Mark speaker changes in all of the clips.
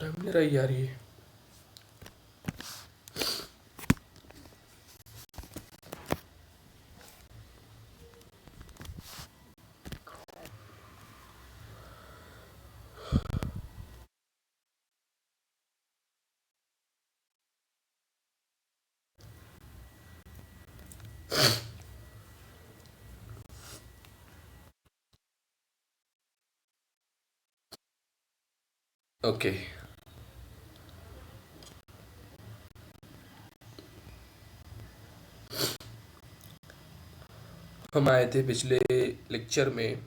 Speaker 1: Time ले रहा है यार ये। ओके। हम आए थे पिछले लेक्चर में,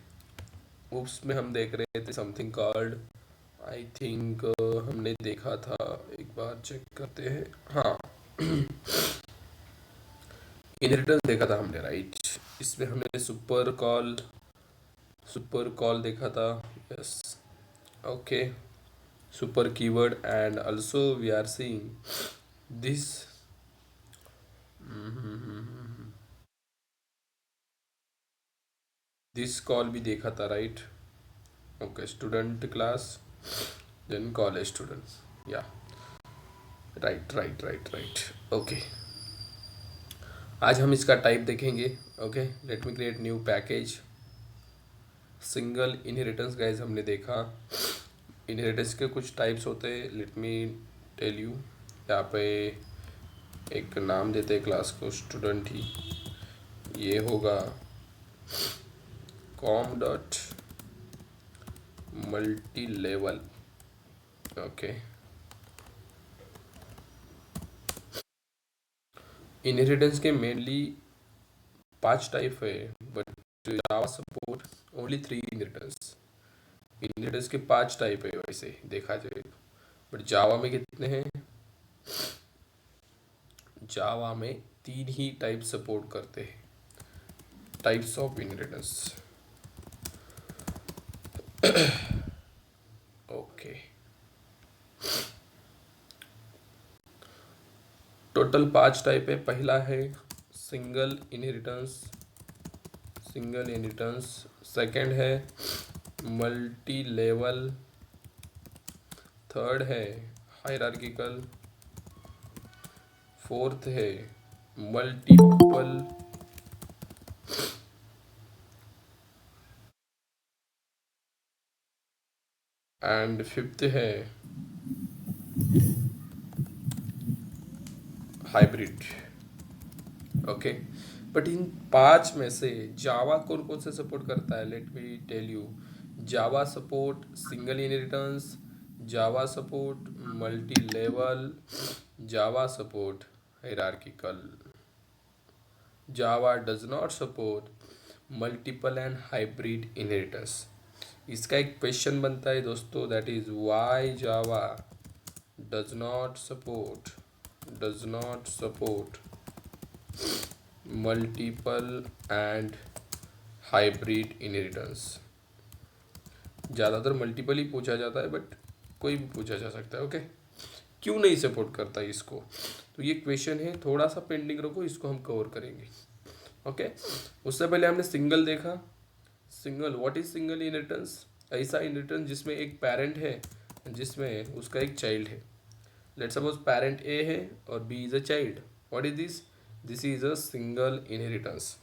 Speaker 1: उसमें हम देख रहे थे समथिंग कॉल्ड, आई थिंक हमने देखा था, एक बार चेक करते हैं। हाँ, इनहेरिटेंस देखा था हमने, राइट। इसमें हमने सुपर कॉल देखा था। Yes. Okay. Super keyword and also we are seeing this. This call भी देखा था, right. Okay, student class then college students, या right right right right. Okay, आज हम इसका टाइप देखेंगे। Okay, let me create new package. Single inheritance guys हमने देखा। इनहेरिटेंस के कुछ टाइप्स होते हैं, लेट मी टेल यू। यहाँ पे एक नाम देते हैं क्लास को, स्टूडेंट ही। ये होगा com dot multi level. Okay, inheritance के मेनली 5 टाइप है, but Java support only 3 inheritance. Inheritance के 5 टाइप है वैसे देखा जाए, बट जावा में कितने हैं? जावा में 3 ही टाइप सपोर्ट करते हैं, types of inheritance. Okay, total 5 type है। पहला है single inheritance, single inheritance. Second है मल्टी लेवल। थर्ड है हायरार्किकल। फोर्थ है मल्टीपल। एंड फिफ्थ है हाइब्रिड। ओके, बट इन 5 में से जावा कौन कौन से सपोर्ट करता है? Let me tell you. Java support single inheritance, Java support multi level, Java support hierarchical. Java does not support multiple and hybrid inheritance. इसका एक क्वेश्चन बनता है दोस्तों, that is why Java does not support multiple and hybrid inheritance. ज़्यादातर multiple ही पूछा जाता है, बट कोई भी पूछा जा सकता है। ओके, क्यों नहीं सपोर्ट करता इसको? तो ये क्वेश्चन है, थोड़ा सा पेंडिंग रखो, इसको हम कवर करेंगे। ओके, उससे पहले हमने सिंगल देखा। Single, what is single inheritance? ऐसा इनहेरिटेंस जिसमें एक पेरेंट है, जिसमें उसका एक चाइल्ड है। लेट सपोज पेरेंट ए है और B is a child. What is this? This is a single inheritance.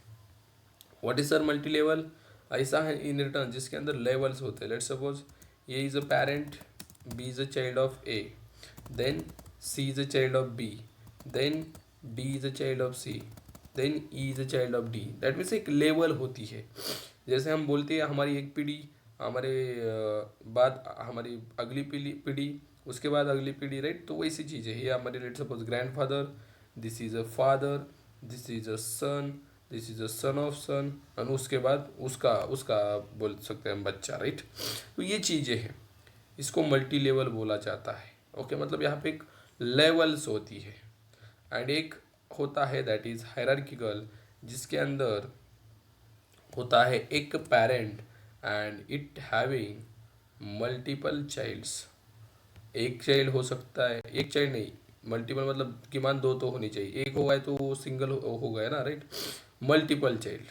Speaker 1: What is sir multi level? ऐसा है इनहेरिटेंस जिसके अंदर लेवल्स होते हैं। Let suppose A is a parent, B is a child of A, then C is a child of B, then D is a child of C, then E is a child of D. That means एक level होती है। जैसे हम बोलते हैं हमारी एक पीढ़ी, हमारे बाद हमारी अगली पीढ़ी, उसके बाद अगली पीढ़ी, राइट। तो वैसी चीज़ है ये हमारे। Let suppose grandfather, this is a father, this is a son, this is a son of son, और उसके बाद उसका उसका बोल सकते हैं हम बच्चा, राइट। तो ये चीज़ें हैं, इसको मल्टी लेवल बोला जाता है। ओके, मतलब यहाँ पे एक लेवल्स होती है। एंड एक होता है दैट इज हायरार्किकल, जिसके अंदर होता है एक parent and it having multiple childs. एक चाइल्ड हो सकता है, एक चाइल्ड नहीं, मल्टीपल मतलब कि मान 2 तो होनी चाहिए। एक हो गया तो वो सिंगल हो गया ना, right. Multiple child,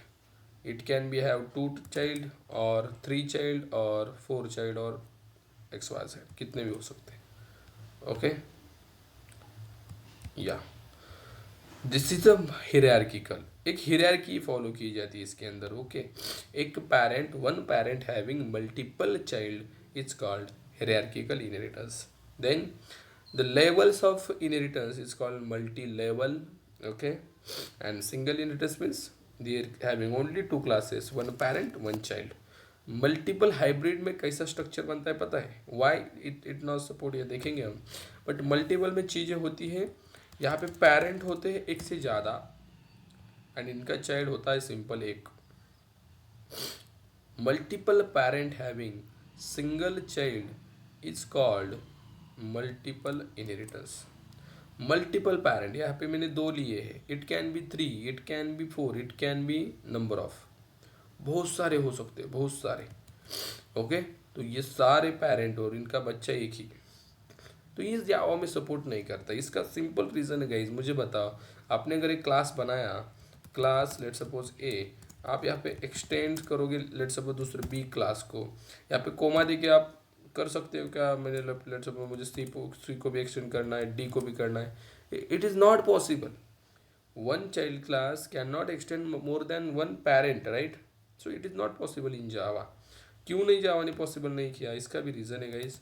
Speaker 1: it can be have 2 child और 3 चाइल्ड और 4 चाइल्ड और एक्स वाई जेड, कितने भी हो सकते हैं। ओके, या दिस इज अ हिरार्किकल, एक हिरार्की फॉलो की जाती है इसके अंदर। ओके, एक parent, one parent having multiple child is called hierarchical inheritance. Then the levels of inheritance is called multi-level. Okay, and single inheritance means they are having only two classes, one parent one child. Multiple hybrid में कैसा structure बनता है पता है, why it not support, ये देखेंगे हम। But multiple में चीज़ें होती हैं, यहाँ पे पेरेंट होते हैं एक से ज़्यादा, एंड इनका चाइल्ड होता है सिंपल एक। Multiple parent having single child is called multiple inheritance. Multiple parent, यहाँ पे मैंने दो लिए हैं, it can be 3, it can be 4, it can be number of, बहुत सारे हो सकते हैं, बहुत सारे। ओके, तो ये सारे पेरेंट और इनका बच्चा एक ही, तो ये जावा में सपोर्ट नहीं करता। इसका सिंपल रीज़न है गाइज, मुझे बताओ, आपने अगर एक क्लास बनाया, क्लास लेट सपोज ए, आप यहाँ पे एक्सटेंड करोगे लेट सपोज दूसरे बी क्लास को, यहाँ पे कोमा दे के आप कर सकते हो क्या, मैंने लेट सपोज मुझे सी को भी एक्सटेंड करना है, डी को भी करना है, it is not possible. one child class cannot extend more than one parent, right? So it is not possible in java। क्यों नहीं जावा ने पॉसिबल नहीं किया, इसका भी रीज़न है guys,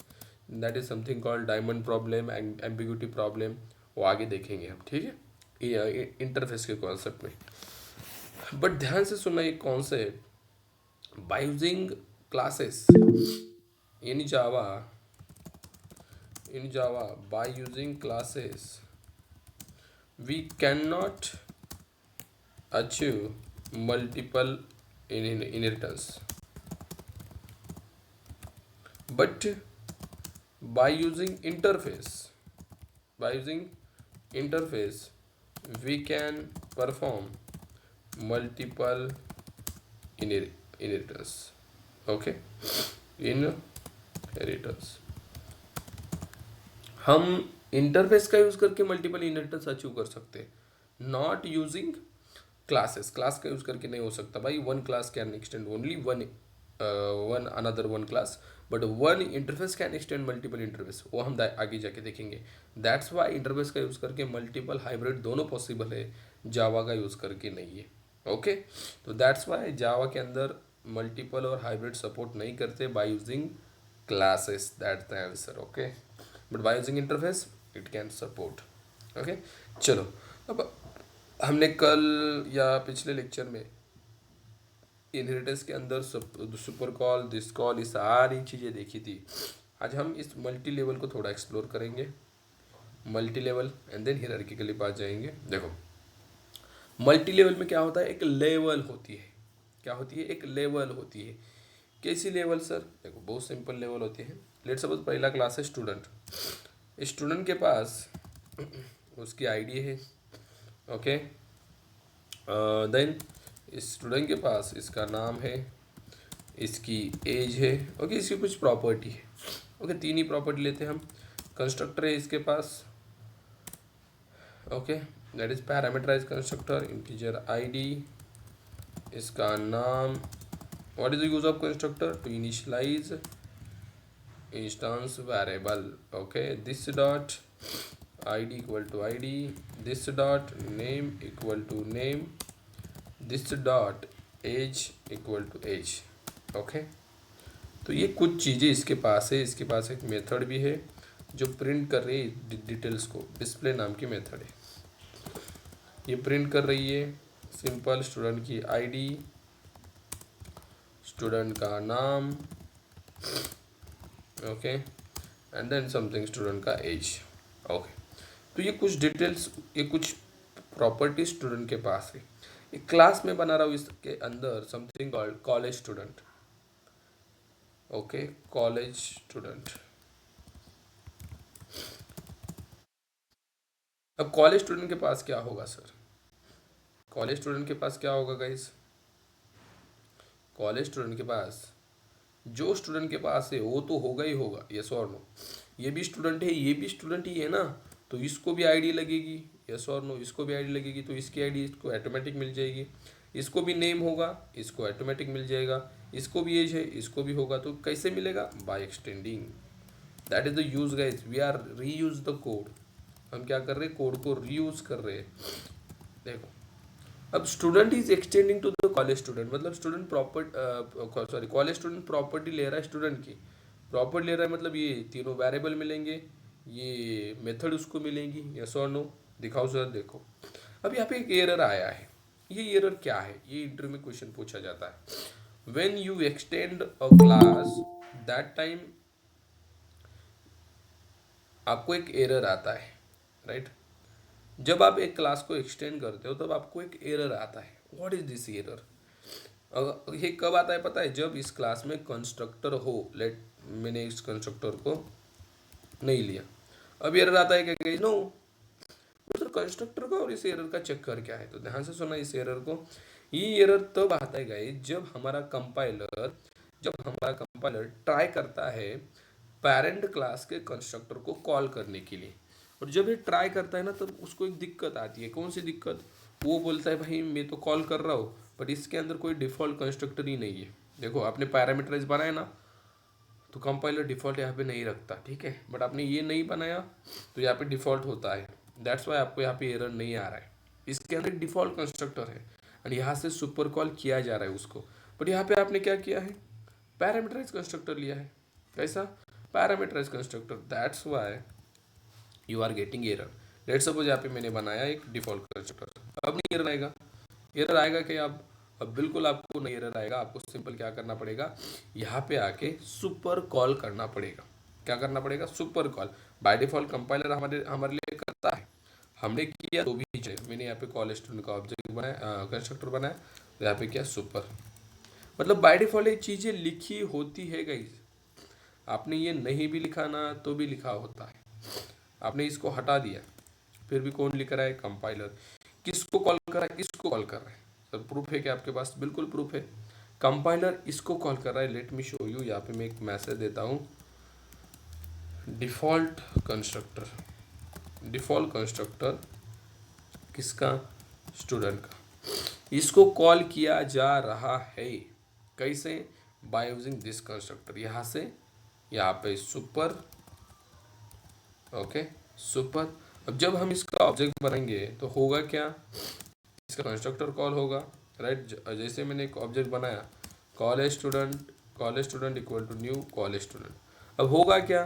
Speaker 1: that is something called diamond problem and ambiguity problem, वो आगे देखेंगे हम, ठीक है, इंटरफेस के कॉन्सेप्ट में। बट ध्यान से सुनना एक concept, by using classes in Java, by using classes we cannot achieve multiple inheritance, but by using interface, we can perform multiple inheritance। okay, inheritance हम इंटरफेस का यूज़ करके मल्टीपल इनहेरिटेंस अचीव कर सकते हैं, नॉट यूजिंग क्लासेस। क्लास का use करके नहीं हो सकता भाई, one class can extend only one another one class, but one interface can extend multiple interface, वो हम आगे जाके देखेंगे। दैट्स वाई इंटरफेस का यूज़ करके मल्टीपल हाइब्रिड दोनों पॉसिबल है, जावा का यूज़ करके नहीं है। ओके, तो दैट्स वाई जावा के अंदर मल्टीपल और हाइब्रिड सपोर्ट नहीं करते by using classes, that's the answer. Okay, but by using interface it can support. Okay, चलो, अब हमने कल या पिछले लेक्चर में इनहेरिटेंस के अंदर सुपर कॉल, दिस कॉल, ये सारी चीज़ें देखी थी। आज हम इस मल्टी लेवल को थोड़ा एक्सप्लोर करेंगे, मल्टी लेवल एंड देन हियरार्किकली पास जाएंगे। देखो, मल्टी लेवल में क्या होता है, एक लेवल होती है, क्या होती है, एक लेवल होती है। कैसी लेवल सर? देखो, बहुत सिंपल लेवल होती है। लेट सपोज पहला क्लास है स्टूडेंट, स्टूडेंट के पास उसकी आईडी है। ओके, देन स्टूडेंट के पास इसका नाम है, इसकी एज है, ओके, इसकी कुछ प्रॉपर्टी है। ओके, तीन ही प्रॉपर्टी लेते हैं हम। कंस्ट्रक्टर है इसके पास, okay, that is parameterize constructor, integer ID, इसका नाम। What is the use of constructor? To initialise instance variable। okay, this dot id equal to id, this dot name equal to name, this dot age equal to age। okay, तो ये कुछ चीज़ें इसके पास है। इसके पास एक मेथड भी है जो प्रिंट कर रही है डिटेल्स को, डिस्प्ले नाम की मेथड है, ये प्रिंट कर रही है सिंपल स्टूडेंट की आईडी, स्टूडेंट का नाम, okay, and then something student का एज। ओके, तो ये कुछ डिटेल्स, ये कुछ प्रॉपर्टी स्टूडेंट के पास है। एक क्लास में बना रहा हूँ इसके अंदर something called college student. Okay, college student. अब कॉलेज स्टूडेंट के पास क्या होगा सर? कॉलेज स्टूडेंट के पास क्या होगा गाइस? कॉलेज स्टूडेंट के पास जो स्टूडेंट के पास है वो तो होगा ही होगा, यस और नो। ये भी स्टूडेंट है, ये भी स्टूडेंट ही है ना, तो इसको भी आईडी लगेगी, यस और नो, इसको भी आईडी लगेगी, तो इसकी आईडी इसको ऑटोमेटिक मिल जाएगी। इसको भी नेम होगा, इसको ऑटोमेटिक मिल जाएगा। इसको भी एज है, इसको भी होगा, तो कैसे मिलेगा? By extending. That is the use guys, we are reuse the code. हम क्या कर रहे हैं, कोड को रीयूज कर रहे हैं। देखो अब student is extending to the college student, मतलब student property sorry college student property ले रहा है स्टूडेंट की। प्रॉपर्टी ले रहा है मतलब ये तीनों वेरिएबल मिलेंगे, ये मेथड उसको मिलेंगी, यस और नो। दिखाओ सर, देखो अब यहाँ पे एक एरर आया है। ये एरर क्या है, ये इंटरव्यू में क्वेश्चन पूछा जाता है। When you extend a class that time आपको एक एरर आता है, राइट। जब आप एक क्लास को एक्सटेंड करते हो तब आपको एक एरर आता है। What is this error? ये कब आता है पता है? जब इस क्लास में कंस्ट्रक्टर हो, लेट मैंने इस कंस्ट्रक्टर को नहीं लिया, अब एरर आता है क्या? नो, तो कंस्ट्रक्टर का और इस एरर का चक्कर क्या है? तो ध्यान से सुना इस एरर को। ये एरर तब आता है गाइस जब हमारा कंपाइलर ट्राई करता है पेरेंट क्लास के कंस्ट्रक्टर को कॉल करने के लिए। और जब ये ट्राई करता है ना, तब उसको एक दिक्कत आती है। कौन सी दिक्कत? वो बोलता है भाई मैं तो कॉल कर रहा हूँ बट इसके अंदर कोई डिफ़ॉल्ट कंस्ट्रक्टर ही नहीं है। देखो आपने पैरामीटराइज बनाया ना, तो कंपाइलर डिफ़ॉल्ट यहाँ पे नहीं रखता, ठीक है। बट आपने ये नहीं बनाया तो यहाँ पे डिफ़ॉल्ट होता है। दैट्स वाई आपको यहाँ पे एरर नहीं आ रहा है। इसके अंदर एक डिफ़ॉल्ट कंस्ट्रक्टर है और यहाँ से सुपर कॉल किया जा रहा है उसको। बट यहाँ पे आपने क्या किया है? पैरामीटराइज कंस्ट्रक्टर लिया है। कैसा? Parameterise constructor. That's why you are getting error. Let's suppose यहाँ पे मैंने बनाया एक डिफ़ॉल्ट कंस्ट्रक्टर, अब नहीं एरर आएगा। एरर आएगा कि अब बिल्कुल आपको नहीं एरर आएगा। आपको सिंपल क्या करना पड़ेगा, यहाँ पे आके सुपर कॉल करना पड़ेगा। क्या करना पड़ेगा? Super call. By default compiler हमारे हमारे लिए करता है, हमने किया तो भी चाहिए। मैंने यहाँ पे कॉल स्टूडेंट का ऑब्जेक्ट बनाया, कंस्ट्रक्टर बनाया, तो यहाँ पे क्या सुपर, मतलब बाय डिफॉल्ट ये चीज़ें लिखी होती है गाइस। आपने ये नहीं भी लिखा ना तो भी लिखा होता है। आपने इसको हटा दिया फिर भी कौन लिख रहा है? कंपाइलर। किसको कॉल कर रहा है? इसको कॉल कर रहा है। सर प्रूफ है क्या आपके पास? बिल्कुल प्रूफ है। कंपाइलर इसको कॉल कर रहा है। Let me show you. यहाँ पे मैं एक मैसेज देता हूँ, डिफॉल्ट कंस्ट्रक्टर। डिफॉल्ट कंस्ट्रक्टर किसका? स्टूडेंट का। इसको कॉल किया जा रहा है कैसे? By using this constructor. यहाँ से यहाँ पे सुपर, ओके सुपर। अब जब हम इसका ऑब्जेक्ट बनाएंगे तो होगा क्या? इसका कंस्ट्रक्टर कॉल होगा, राइट। जैसे मैंने एक ऑब्जेक्ट बनाया college student equal to new college student. अब होगा क्या?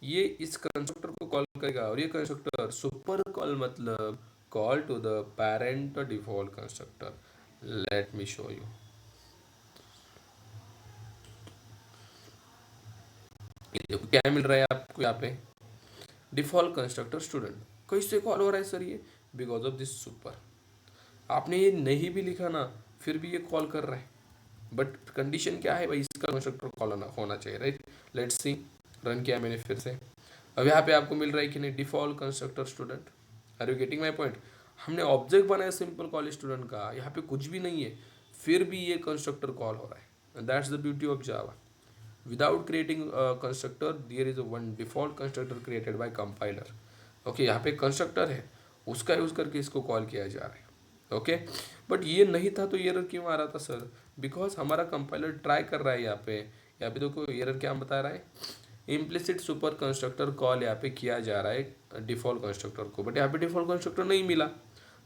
Speaker 1: ये इस कंस्ट्रक्टर को कॉल करेगा और ये कंस्ट्रक्टर सुपर कॉल, मतलब call to the parent default constructor. Let me show you. देखो क्या मिल रहा है आपको यहाँ पे? Default constructor student. कैसे कॉल हो रहा है सर ये? Because of this super. आपने ये नहीं भी लिखा ना फिर भी ये कॉल कर रहा है। बट कंडीशन क्या है भाई? इसका कंस्ट्रक्टर कॉल होना चाहिए, राइट। लेट्स सी, रन किया मैंने फिर से। अब यहाँ पे आपको मिल रहा है कि नहीं? Default constructor student. Are you getting my point? हमने ऑब्जेक्ट बनाया सिंपल कॉलेज स्टूडेंट का, यहाँ पे कुछ भी नहीं है फिर भी ये कंस्ट्रक्टर कॉल हो रहा है। That's the beauty of Java. Without creating constructor there is one default constructor created by compiler. Okay, यहाँ पे कंस्ट्रक्टर है उसका यूज करके इसको कॉल किया जा रहा है। ओके बट ये नहीं था तो एरर क्यों आ रहा था सर? बिकॉज हमारा कंपाइलर ट्राई कर रहा है। यहाँ पे देखो एरर क्या बता रहा है? इम्प्लिसिट सुपर कंस्ट्रक्टर कॉल यहाँ पे किया जा रहा है डिफॉल्ट कंस्ट्रक्टर को, बट यहाँ पे डिफॉल्ट कंस्ट्रक्टर नहीं मिला।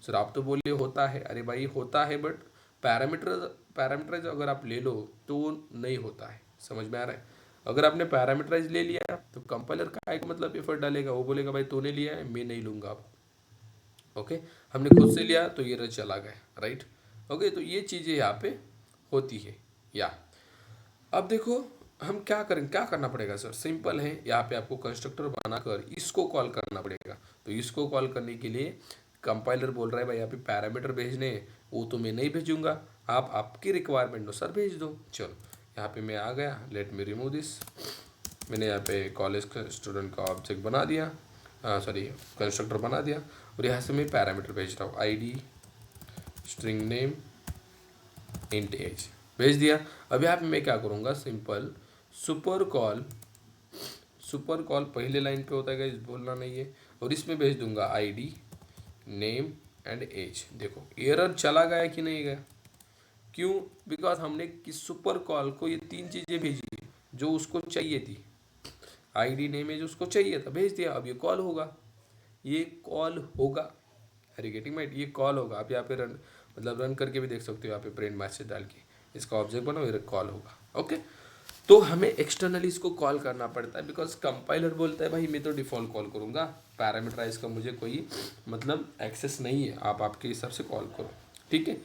Speaker 1: सर आप तो बोलिए होता है। अरे भाई होता है बट पैरामीटराइज अगर आप ले लो तो वो नहीं होता है। समझ में आ रहा है? अगर आपने पैरामीटराइज ले लिया तो कंपाइलर का एक मतलब एफर्ट डालेगा, वो बोलेगा भाई तूने लिया है मैं नहीं लूंगा अब। ओके हमने खुद से लिया तो ये रच चला गया, राइट। ओके तो ये चीज़ें यहाँ पे होती है। या अब देखो हम क्या करें, क्या करना पड़ेगा सर? सिंपल है, यहाँ पे आपको कंस्ट्रक्टर बनाकर इसको कॉल करना पड़ेगा। तो इसको कॉल करने के लिए कंपाइलर बोल रहा है भाई यहाँ पे पैरामीटर भेजने हैं, वो तो मैं नहीं भेजूंगा, आप आपकी रिक्वायरमेंट अनुसार भेज दो। चलो यहाँ पे मैं आ गया, लेट मी रिमूव दिस। मैंने यहाँ पे कॉलेज स्टूडेंट का ऑब्जेक्ट बना दिया, सॉरी कंस्ट्रक्टर बना दिया, और यहाँ से मैं पैरामीटर भेज रहा हूँ ID string name int age भेज दिया। अब यहाँ पे मैं क्या करूँगा? सिंपल सुपर कॉल पहले लाइन पे होता है गाइस, बोलना नहीं है, और इसमें भेज दूंगा आईडी नेम एंड एज। देखो एरर चला गया कि नहीं गया? क्यों? बिकॉज हमने किस सुपर कॉल को ये तीन चीज़ें भेजी जो उसको चाहिए थी। आईडी नेम एज उसको चाहिए था, भेज दिया। अब ये कॉल होगा, ये कॉल होगा। अरे गेटिंग माइट, ये कॉल होगा। आप यहाँ पे रन मतलब रन करके भी देख सकते हो, यहाँ पे प्रिंट मैसेज डाल के इसका ऑब्जेक्ट बनाओ, ये कॉल होगा। ओके, तो हमें एक्सटर्नली इसको कॉल करना पड़ता है, बिकॉज कंपाइलर बोलता है भाई मैं तो डिफ़ॉल्ट कॉल करूँगा, पैरामीटराइज का मुझे कोई मतलब एक्सेस नहीं है, आप आपके हिसाब से कॉल करो। ठीक है,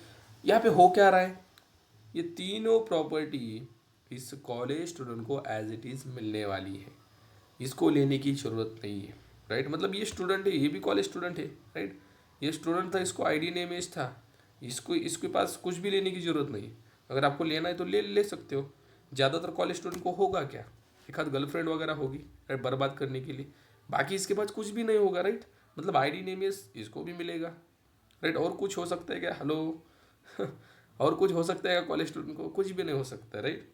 Speaker 1: यहाँ पे हो क्या रहा है, ये तीनों प्रॉपर्टी इस कॉलेज स्टूडेंट को एज इट इज़ मिलने वाली है, इसको लेने की ज़रूरत नहीं है। राइट, मतलब ये स्टूडेंट है, ये भी कॉलेज स्टूडेंट है। राइट, ये स्टूडेंट था, इसको आईडी नेम एज था, इसको इसके पास कुछ भी लेने की ज़रूरत नहीं। अगर आपको लेना है तो ले ले सकते हो। ज़्यादातर कॉलेज स्टूडेंट को होगा क्या, एक आध गर्लफ्रेंड वगैरह होगी राइट, बर्बाद करने के लिए, बाकी इसके पास कुछ भी नहीं होगा। राइट, मतलब आईडी नेम एज इसको भी मिलेगा। राइट, और कुछ हो सकता है क्या, हेलो और कुछ हो सकता है कॉलेज स्टूडेंट को, कुछ भी नहीं हो सकता। राइट,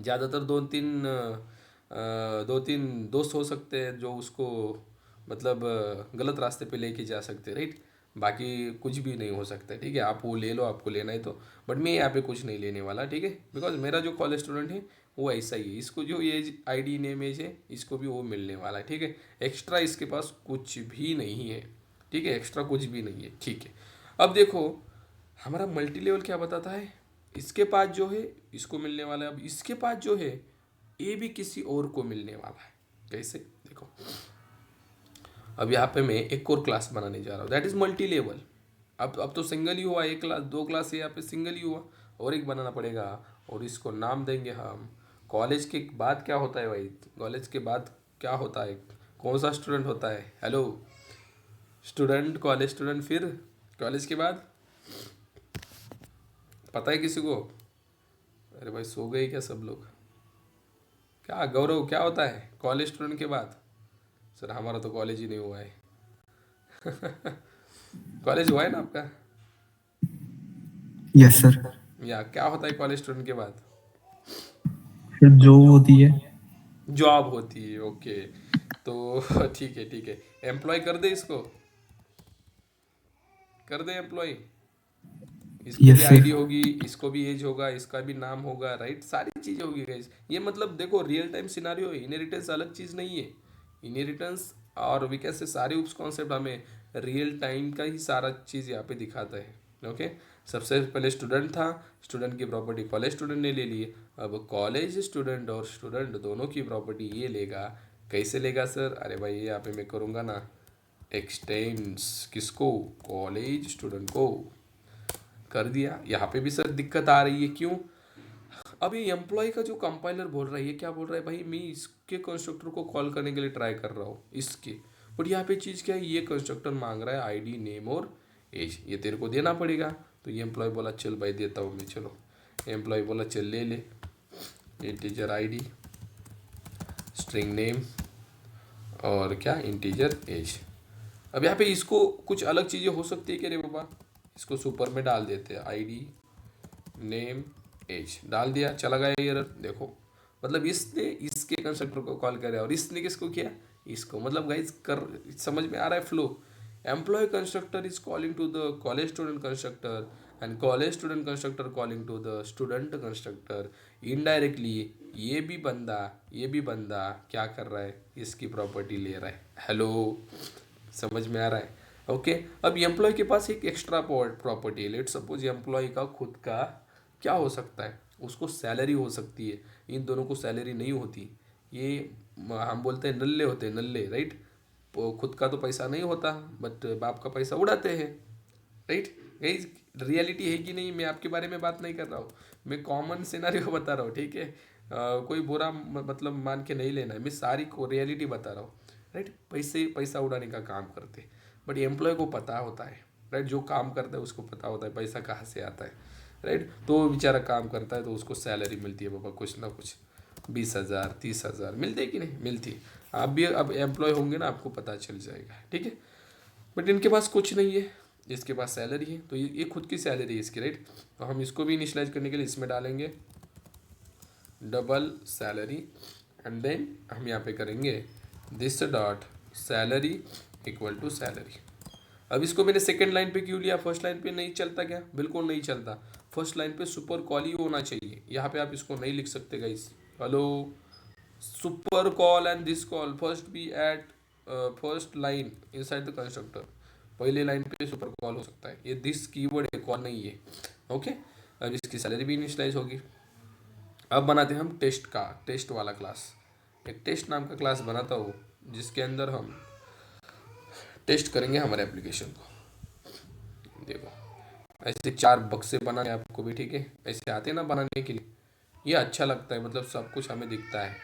Speaker 1: ज़्यादातर दो तीन दोस्त हो सकते हैं जो उसको मतलब गलत रास्ते पे लेके जा सकते हैं। राइट, बाकी कुछ भी नहीं हो सकता है। ठीक है, आप वो ले लो, आपको लेना है तो, बट मैं यहाँ पे कुछ नहीं लेने वाला। ठीक है, बिकॉज मेरा जो कॉलेज स्टूडेंट है वो ऐसा ही है, इसको जो एज आईडी नेम एज है इसको भी वो मिलने वाला है। ठीक है, एक्स्ट्रा इसके पास कुछ भी नहीं है। ठीक है, एक्स्ट्रा कुछ भी नहीं है। ठीक है, अब देखो हमारा मल्टी लेवल क्या बताता है, इसके पास जो है इसको मिलने वाला है, अब इसके पास जो है ये भी किसी और को मिलने वाला है। कैसे, देखो अब यहाँ पे मैं एक और क्लास बनाने जा रहा हूँ, दैट इज मल्टी लेवल। अब तो सिंगल ही हुआ, एक क्लास दो क्लास है, यहाँ पे सिंगल ही हुआ, और एक बनाना पड़ेगा, और इसको नाम देंगे हम कॉलेज के बाद। क्या होता है भाई, कॉलेज के बाद क्या होता है, कौन सा स्टूडेंट होता है, हेलो स्टूडेंट, कॉलेज स्टूडेंट, फिर कॉलेज के बाद पता है किसी को? अरे भाई सो गए क्या सब लोग? क्या गौरव, क्या होता है कॉलेज स्टूडेंट के बाद? सर हमारा तो कॉलेज ही नहीं हुआ है। कॉलेज हुआ है ना आपका?
Speaker 2: Yes sir.
Speaker 1: या क्या होता है कॉलेज स्टूडेंट के बाद?
Speaker 2: फिर जो होती है।
Speaker 1: जॉब होती है। ओके, तो ठीक है ठीक है, एम्प्लॉय कर दे इसको, कर दे एम्प्लॉय। इसको भी
Speaker 2: यस सर।
Speaker 1: आईडी होगी, इसको भी एज होगा, इसका भी नाम होगा। राइट, सारी चीज़ें होगी गाइस। ये मतलब देखो रियल टाइम सिनारियो है, इनहेरिटेंस अलग चीज़ नहीं है। इनहेरिटेंस और वी कैसे सारे उस कॉन्सेप्ट हमें रियल टाइम का ही सारा चीज़ यहाँ पे दिखाता है। ओके, सबसे पहले स्टूडेंट था, स्टूडेंट की प्रॉपर्टी कॉलेज स्टूडेंट ने ले ली, अब कॉलेज स्टूडेंट और स्टूडेंट दोनों की प्रॉपर्टी ये लेगा। कैसे लेगा सर? अरे भाई यहाँ पे मैं करूँगा ना एक्सटेंड्स, किसको, कॉलेज स्टूडेंट को कर दिया। यहाँ पे भी सर दिक्कत आ रही है, क्यों? अभी एम्प्लॉय का जो कंपाइलर बोल रहा है, ये क्या बोल रहा है भाई, मैं इसके कंस्ट्रक्टर को कॉल करने के लिए ट्राई कर रहा हूँ इसके, बट यहाँ पे चीज़ क्या है, ये कंस्ट्रक्टर मांग रहा है आईडी नेम और एज, ये तेरे को देना पड़ेगा। तो ये एम्प्लॉय बोला चल भाई देता हूँ मैं, चलो एम्प्लॉय बोला चल ले ले, इंटीजर आईडी, स्ट्रिंग नेम और क्या इंटीजर एज। अब यहाँ पे इसको कुछ अलग चीज़ें हो सकती है कि अरे बाबा इसको सुपर में डाल देते हैं, आईडी नेम एज डाल दिया, चला गया एरर। देखो मतलब इसने इसके कंस्ट्रक्टर को कॉल करे और इसने किसको किया, इसको। मतलब गाइस कर समझ में आ रहा है flow? Employee constructor is calling to the college student constructor and college student constructor calling to the student constructor. Indirectly ये भी बंदा क्या कर रहा है, इसकी प्रॉपर्टी ले रहा है। हेलो, समझ में आ रहा है? ओके, अब एम्प्लॉय के पास एक एक्स्ट्रा प्रॉपर्टी है। लेट सपोज एम्प्लॉय का खुद का क्या हो सकता है, उसको सैलरी हो सकती है, इन दोनों को सैलरी नहीं होती। ये हम बोलते हैं नल्ले होते हैं, नल्ले। राइट, खुद का तो पैसा नहीं होता, बट बाप का पैसा उड़ाते हैं। राइट, यही रियलिटी है कि नहीं? मैं आपके बारे में बात नहीं कर रहा हूँ, मैं कॉमन सिनारियो बता रहा हूँ। ठीक है, कोई बुरा मतलब मान के नहीं लेना है, मैं सारी को रियलिटी बता रहा हूँ। राइट, पैसा उड़ाने का काम करते, बट एम्प्लॉय को पता होता है। राइट, जो काम करता है उसको पता होता है पैसा कहाँ से आता है। राइट, तो वो बेचारा काम करता है तो उसको सैलरी मिलती है बाबा, कुछ ना कुछ 20,000 30,000 मिलते कि नहीं मिलती। आप भी अब एम्प्लॉय होंगे ना, आपको पता चल जाएगा। ठीक है, बट इनके पास कुछ नहीं है, इसके पास सैलरी है, तो ये खुद की सैलरी है इसकी। राइट, तो हम इसको भी इनिशलाइज करने के लिए इसमें डालेंगे डबल सैलरी, एंड देन हम यहाँ पे करेंगे this dot salary equal to salary. अब इसको मैंने सेकंड लाइन पे क्यों लिया, फर्स्ट लाइन पे नहीं चलता क्या? बिल्कुल नहीं चलता, फर्स्ट लाइन पे सुपर कॉल ही होना चाहिए। यहाँ पे आप इसको नहीं लिख सकते guys. Hello, super call and this call first be at first line inside the constructor. पहले लाइन पे सुपर कॉल हो सकता है, ये दिस कीवर्ड है, कॉल नहीं है। ओके, अब इसकी सैलरी भी इनिशियलाइज होगी। अब बनाते हैं हम टेस्ट का, टेस्ट वाला क्लास। एक टेस्ट नाम का क्लास बनाता हूँ जिसके अंदर हम टेस्ट करेंगे हमारे एप्लीकेशन को। देखो ऐसे 4 बक्से बनाने आपको भी, ठीक है, ऐसे आते हैं ना बनाने के लिए, ये अच्छा लगता है, मतलब सब कुछ हमें दिखता है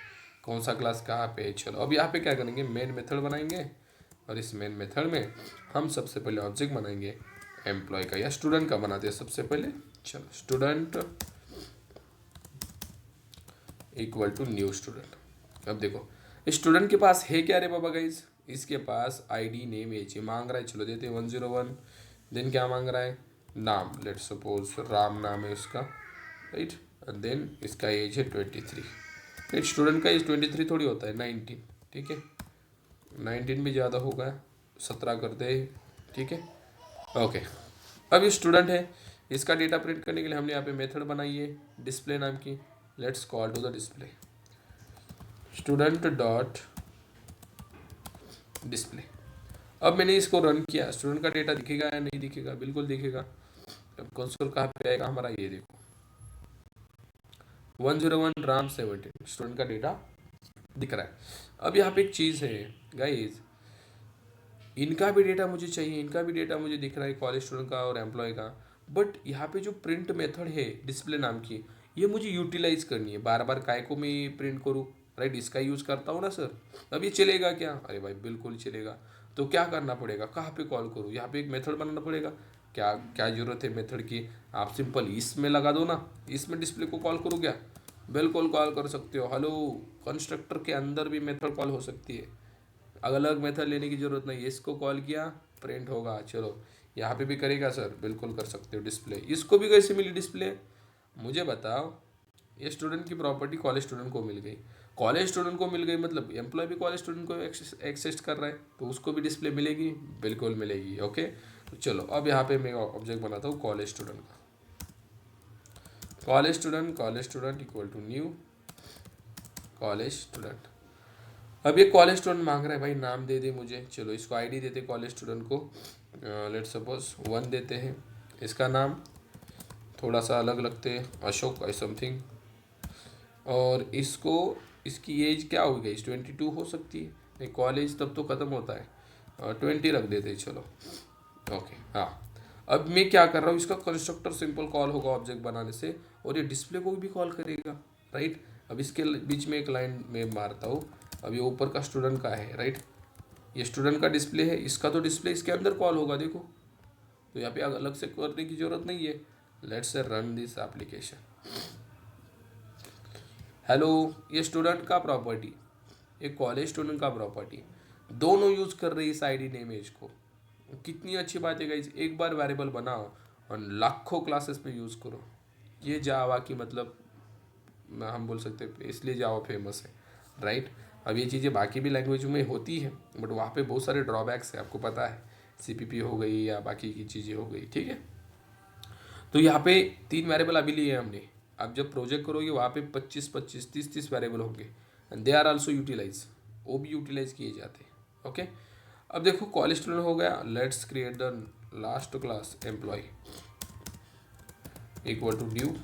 Speaker 1: कौन सा क्लास कहाँ पे है। चलो अब यहाँ पे क्या करेंगे, मेन मेथड बनाएंगे और इस मेन मेथड में हम सबसे पहले ऑब्जेक्ट बनाएंगे एम्प्लॉय का या स्टूडेंट का बनाते हैं सबसे पहले। चलो student equal to new student. अब देखो स्टूडेंट के पास है क्या रे बाबा गाइज, इसके पास आईडी नेम एज मांग रहा है, चलो देते हैं 101। देन क्या मांग रहा है, नाम, लेट सपोज राम नाम है उसका, राइट। देन इसका एज है 23, राइट। स्टूडेंट का एज 23 थोड़ी होता है, 19, ठीक है, 19 भी ज़्यादा होगा, 17 करते हैं, ठीक है, ओके। अब ये स्टूडेंट है, इसका डेटा प्रिंट करने के लिए हमने यहाँ पे मेथड बनाई है डिस्प्ले नाम की। Let's call to the display student dot display. अब मैंने इसको रन किया, स्टूडेंट का डेटा दिखेगा या नहीं दिखेगा, बिल्कुल दिखेगा। अब कंसोल कहाँ पे आएगा हमारा, ये देखो 101 राम 17, स्टूडेंट का डेटा दिख रहा है। अब यहाँ पे एक चीज़ है गाइज, इनका भी डेटा मुझे चाहिए, इनका भी डेटा मुझे दिख रहा है, कॉलेज स्टूडेंट का और एम्प्लॉय का। बट यहाँ पे जो प्रिंट मेथड है डिस्प्ले नाम की, ये मुझे यूटिलाइज करनी है, बार बार काय को मैं प्रिंट करूँ, राइट। इसका यूज़ करता हूँ ना सर, अब ये चलेगा क्या, अरे भाई बिल्कुल चलेगा। तो क्या करना पड़ेगा, कहाँ पे कॉल करूँ, यहाँ पे एक मेथड बनाना पड़ेगा। क्या क्या जरूरत है मेथड की, आप सिंपल इसमें लगा दो ना, इसमें डिस्प्ले को कॉल करूँ क्या, बिल्कुल कॉल कर सकते हो। हेलो, कंस्ट्रक्टर के अंदर भी मेथड कॉल हो सकती है, अलग अलग मेथड लेने की जरूरत नहीं है। इसको कॉल किया प्रिंट होगा, चलो यहाँ पे भी करेगा सर, बिल्कुल कर सकते हो डिस्प्ले। इसको भी कैसे मिली डिस्प्ले, मुझे बताओ। ये स्टूडेंट की प्रॉपर्टी कॉलेज स्टूडेंट को मिल गई, कॉलेज स्टूडेंट को मिल गई, मतलब एम्प्लॉय भी कॉलेज स्टूडेंट को एक्सेस कर रहा है, तो उसको भी डिस्प्ले मिलेगी, बिल्कुल मिलेगी। ओके, तो चलो अब यहाँ पे मैं ऑब्जेक्ट बनाता हूँ कॉलेज स्टूडेंट का। College student equal to new college student. अब ये कॉलेज स्टूडेंट मांग रहा है, भाई नाम दे दे मुझे, चलो इसको आईडी देते कॉलेज स्टूडेंट को, लेट सपोज 1 देते हैं। इसका नाम थोड़ा सा अलग लगते हैं, अशोक आई समथिंग। और इसको, इसकी एज क्या हो गई, 22 हो सकती है, नहीं कॉलेज तब तो ख़त्म होता है, 20 रख देते हैं, चलो ओके। हाँ, अब मैं क्या कर रहा हूँ, इसका कंस्ट्रक्टर सिंपल कॉल होगा ऑब्जेक्ट बनाने से, और ये डिस्प्ले को भी कॉल करेगा, राइट। अब इसके बीच में एक लाइन में मारता हूँ, अब ये ऊपर का स्टूडेंट का है, राइट, ये स्टूडेंट का डिस्प्ले है, इसका तो डिस्प्ले इसके अंदर कॉल होगा, देखो, तो यहाँ पे अलग से करने की जरूरत नहीं है। Let's say run this application. Hello, ये स्टूडेंट का प्रॉपर्टी, ये कॉलेज स्टूडेंट का प्रॉपर्टी, दोनों यूज़ कर रही है इस आईडी नेम एज को। कितनी अच्छी बात है गाइस, एक बार वेरिएबल बनाओ और लाखों क्लासेस में यूज़ करो। ये जावा की मतलब हम बोल सकते हैं, इसलिए जावा फेमस है, राइट। अब ये चीज़ें बाकी भी लैंग्वेज में होती है, बट वहाँ पे बहुत सारे ड्रॉबैक्स है, आपको पता है, सीपीपी हो गई या बाकी की चीज़ें हो गई, ठीक है। तो यहाँ पे 3 वेरिएबल अभी लिए हमने, आप जब प्रोजेक्ट करोगे वहाँ पे 25-25, 30-30 वेरिएबल होंगे, and they are also utilise, वो भी यूटिलाइज किए जाते हैं। ओके, अब देखो कॉलेज स्टूडेंट हो गया, let's create the last class employee equal to new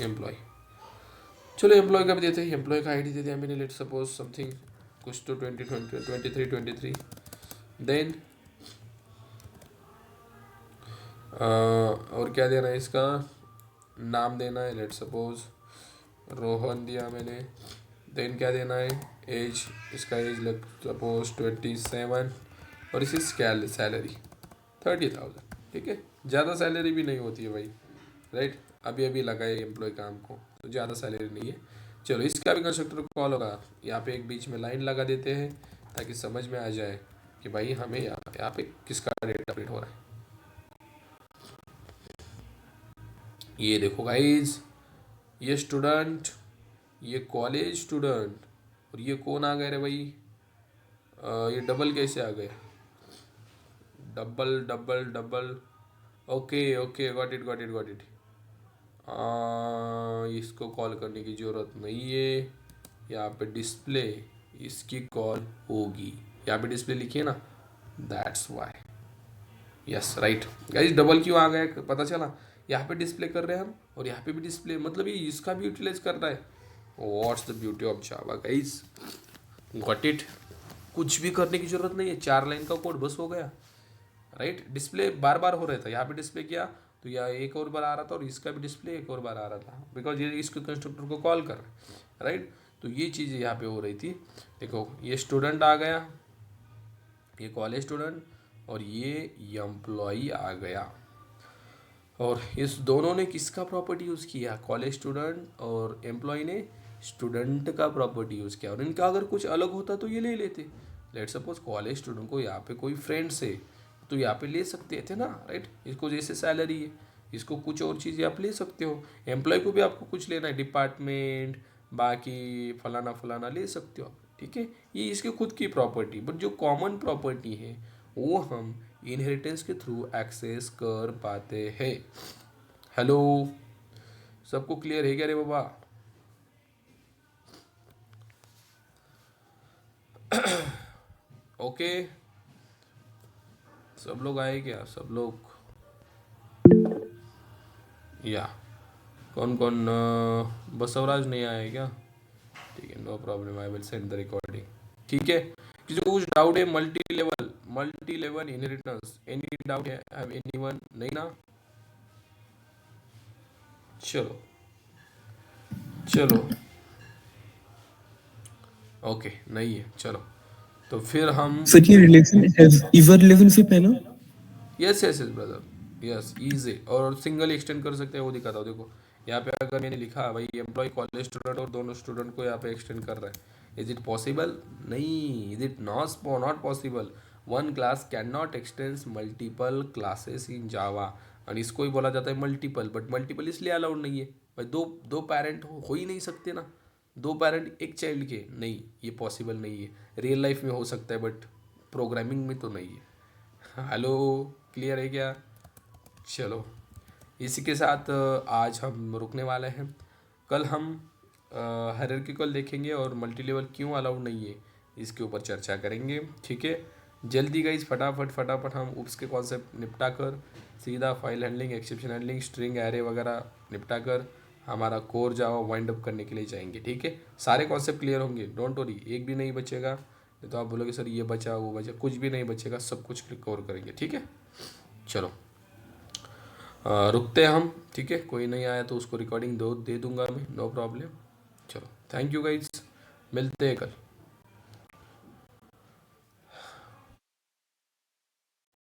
Speaker 1: employee. चलो एम्प्लॉय का भी देते हैं, एम्प्लॉय का आईडी दे दिया मैंने, लेट सपोज समथिंग कुछ तो 23 देन और क्या देना है, इसका नाम देना है, लेट सपोज रोहन दिया मैंने। देन क्या देना है, एज, इसका एज लेट सपोज 27, और इसी सैलरी 30,000, ठीक है। ज़्यादा सैलरी भी नहीं होती है भाई, राइट, अभी अभी लगा है एम्प्लॉय काम को, तो ज़्यादा सैलरी नहीं है। चलो इसका भी कंस्ट्रक्टर कॉल होगा, यहाँ पे एक बीच में लाइन लगा देते हैं ताकि समझ में आ जाए कि भाई हमें यहाँ पे किसका डेटा प्रिंट हो रहा है। ये देखो गाइज, ये स्टूडेंट, ये कॉलेज स्टूडेंट, और ये कौन आ गए रे भाई, ये डबल कैसे आ गए, double double double, okay okay, got it. इसको कॉल करने की ज़रूरत नहीं है, यहाँ पे डिस्प्ले इसकी कॉल होगी, यहाँ पे डिस्प्ले लिखिए ना, that's why. Yes right guys, double क्यों आ गया पता चला, यहाँ पे डिस्प्ले कर रहे हैं हम और यहाँ पे भी डिस्प्ले, मतलब ये इसका भी यूटिलाइज कर रहा है। What's the beauty of Java guys, got it. कुछ भी करने की जरूरत नहीं है, 4 लाइन का कोड बस हो गया, राइट। डिस्प्ले बार बार हो रहा था, यहाँ पे डिस्प्ले किया तो यह एक और बार आ रहा था और इसका भी डिस्प्ले एक और बार आ रहा था, बिकॉज ये इसके कंस्ट्रक्टर को कॉल कर रहा है, राइट। तो ये चीज़ यहाँ पे हो रही थी। देखो ये स्टूडेंट आ गया, ये कॉलेज स्टूडेंट, और ये एम्प्लॉई आ गया, और इस दोनों ने किसका प्रॉपर्टी यूज़ किया, कॉलेज स्टूडेंट और एम्प्लॉय ने स्टूडेंट का प्रॉपर्टी यूज़ किया, और इनका अगर कुछ अलग होता तो ये ले लेते। लेट सपोज कॉलेज स्टूडेंट को यहाँ पे कोई फ्रेंड्स है तो यहाँ पे ले सकते थे ना, राइट। इसको जैसे सैलरी है, इसको कुछ और चीज़ें आप ले सकते हो। एम्प्लॉय को भी आपको कुछ लेना है, डिपार्टमेंट बाकी फलाना फलाना ले सकते हो आप, ठीक है। ये इसके खुद की प्रॉपर्टी, बट जो कॉमन प्रॉपर्टी है वो हम इनहेरिटेंस के थ्रू एक्सेस कर पाते हैं। हेलो, सबको क्लियर है क्या रे बाबा? ओके, सब लोग आए क्या, सब लोग? या कौन कौन, बसवराज नहीं आए क्या? ठीक है, no problem, I will send the recording. ठीक है, किसी को कुछ डाउट है? Multi level inheritance, any doubt है? Have anyone? नहीं ना? चलो चलो, ओके नहीं है, चलो तो फिर हम,
Speaker 2: सर ये रिलेशन इवर रिलेशनशिप है ना?
Speaker 1: Yes yes yes brother, yes easy, और सिंगल एक्सटेंड कर सकते हैं, वो दिखाता हूँ। देखो यहाँ पे अगर मैंने लिखा भाई एम्प्लॉय कॉलेज स्टूडेंट और दोनों स्टूडेंट को यहाँ पे एक्सटेंड कर रहा है, इज इट पॉसिबल? नहीं, is it not possible. One class can not extend multiple classes in Java, और इसको ही बोला जाता है मल्टीपल, बट मल्टीपल इसलिए अलाउड नहीं है भाई, दो दो पेरेंट हो ही नहीं सकते ना, दो पेरेंट एक चाइल्ड के, नहीं ये पॉसिबल नहीं है। रियल लाइफ में हो सकता है बट प्रोग्रामिंग में तो नहीं है। हेलो, क्लियर है क्या? चलो, इसी के साथ आज हम रुकने वाले हैं। कल हम हायरार्किकल देखेंगे और मल्टी लेवल क्यों अलाउड नहीं है इसके ऊपर चर्चा करेंगे, ठीक है। जल्दी गाइस, फटाफट फटाफट हम उप्स के कॉन्सेप्ट निपटा कर सीधा file handling, exception handling, string array वगैरह निपटा कर हमारा कोर जावा वाइंड अप करने के लिए जाएंगे, ठीक है। सारे कॉन्सेप्ट क्लियर होंगे, डोंट वरी, एक भी नहीं बचेगा। नहीं तो आप बोलोगे सर ये बचा वो बचा, कुछ भी नहीं बचेगा, सब कुछ कवर करेंगे, ठीक है। चलो रुकते हैं हम, ठीक है। कोई नहीं आया तो उसको रिकॉर्डिंग दे दूंगा मैं, नो प्रॉब्लम। चलो, थैंक यू गाइज, मिलते हैं कल।